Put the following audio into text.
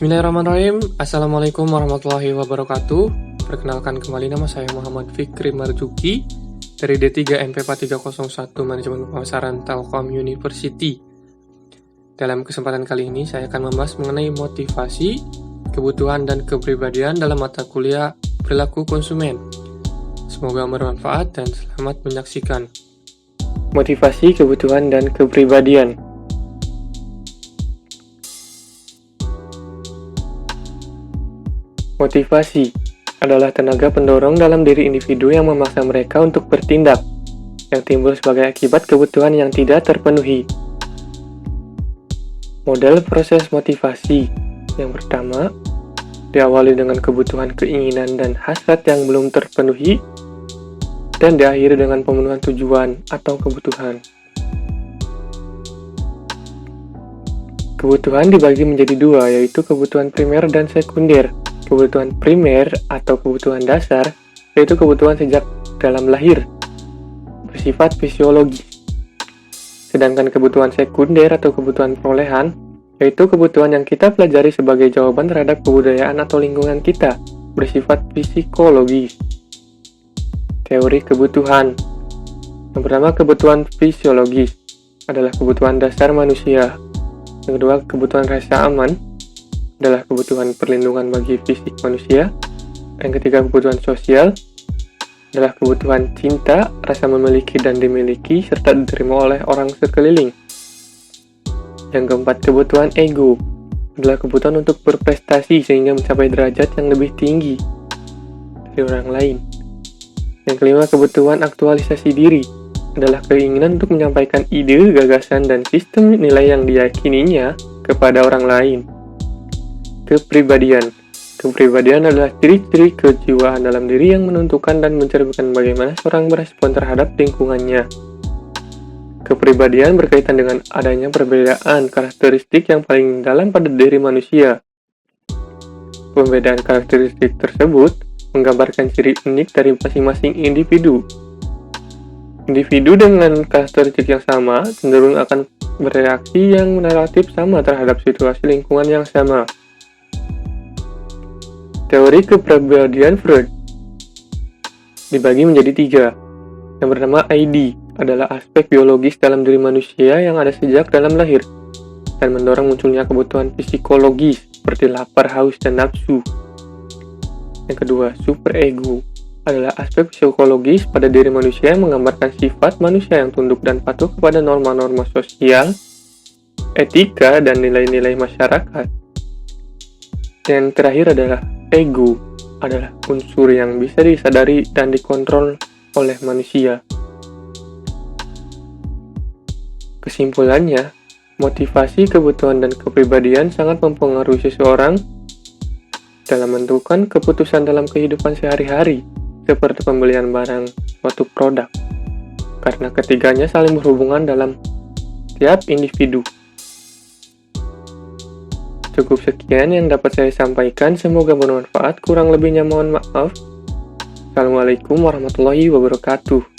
Bismillahirrahmanirrahim. Assalamualaikum warahmatullahi wabarakatuh. Perkenalkan kembali, nama saya Muhammad Fikri Marzuki dari D3 MP4301 Manajemen Pemasaran Telkom University. Dalam kesempatan kali ini saya akan membahas mengenai motivasi, kebutuhan, dan kepribadian dalam mata kuliah perilaku konsumen. Semoga bermanfaat dan selamat menyaksikan. Motivasi, kebutuhan, dan kepribadian. Motivasi adalah tenaga pendorong dalam diri individu yang memaksa mereka untuk bertindak, yang timbul sebagai akibat kebutuhan yang tidak terpenuhi. Model proses motivasi yang pertama diawali dengan kebutuhan, keinginan, dan hasrat yang belum terpenuhi, dan diakhiri dengan pemenuhan tujuan atau kebutuhan. Kebutuhan dibagi menjadi dua, yaitu kebutuhan primer dan sekunder. Kebutuhan primer atau kebutuhan dasar yaitu kebutuhan sejak dalam lahir, bersifat fisiologis. Sedangkan kebutuhan sekunder atau kebutuhan perolehan yaitu kebutuhan yang kita pelajari sebagai jawaban terhadap kebudayaan atau lingkungan kita, bersifat psikologis. Teori kebutuhan. Yang pertama, kebutuhan fisiologis adalah kebutuhan dasar manusia. Yang kedua, kebutuhan rasa aman adalah kebutuhan perlindungan bagi fisik manusia. Yang ketiga, kebutuhan sosial adalah kebutuhan cinta, rasa memiliki dan dimiliki, serta diterima oleh orang sekeliling. Yang keempat, kebutuhan ego adalah kebutuhan untuk berprestasi sehingga mencapai derajat yang lebih tinggi dari orang lain. Yang kelima, kebutuhan aktualisasi diri adalah keinginan untuk menyampaikan ide, gagasan, dan sistem nilai yang diyakininya kepada orang lain. Kepribadian. Kepribadian adalah ciri-ciri kejiwaan dalam diri yang menentukan dan mencerminkan bagaimana seorang merespon terhadap lingkungannya. Kepribadian berkaitan dengan adanya perbedaan karakteristik yang paling dalam pada diri manusia. Pembedaan karakteristik tersebut menggambarkan ciri unik dari masing-masing individu. Individu dengan karakteristik yang sama cenderung akan bereaksi yang relatif sama terhadap situasi lingkungan yang sama. Teori kepribadian Freud dibagi menjadi tiga. Yang pertama, ID adalah aspek biologis dalam diri manusia yang ada sejak dalam lahir dan mendorong munculnya kebutuhan psikologis seperti lapar, haus, dan nafsu. Yang kedua, superego adalah aspek psikologis pada diri manusia yang menggambarkan sifat manusia yang tunduk dan patuh kepada norma-norma sosial, etika, dan nilai-nilai masyarakat. Yang terakhir adalah ego adalah unsur yang bisa disadari dan dikontrol oleh manusia. Kesimpulannya, motivasi, kebutuhan, dan kepribadian sangat mempengaruhi seseorang dalam menentukan keputusan dalam kehidupan sehari-hari, seperti pembelian barang suatu produk, karena ketiganya saling berhubungan dalam tiap individu. Cukup sekian yang dapat saya sampaikan, semoga bermanfaat, kurang lebihnya mohon maaf. Assalamualaikum warahmatullahi wabarakatuh.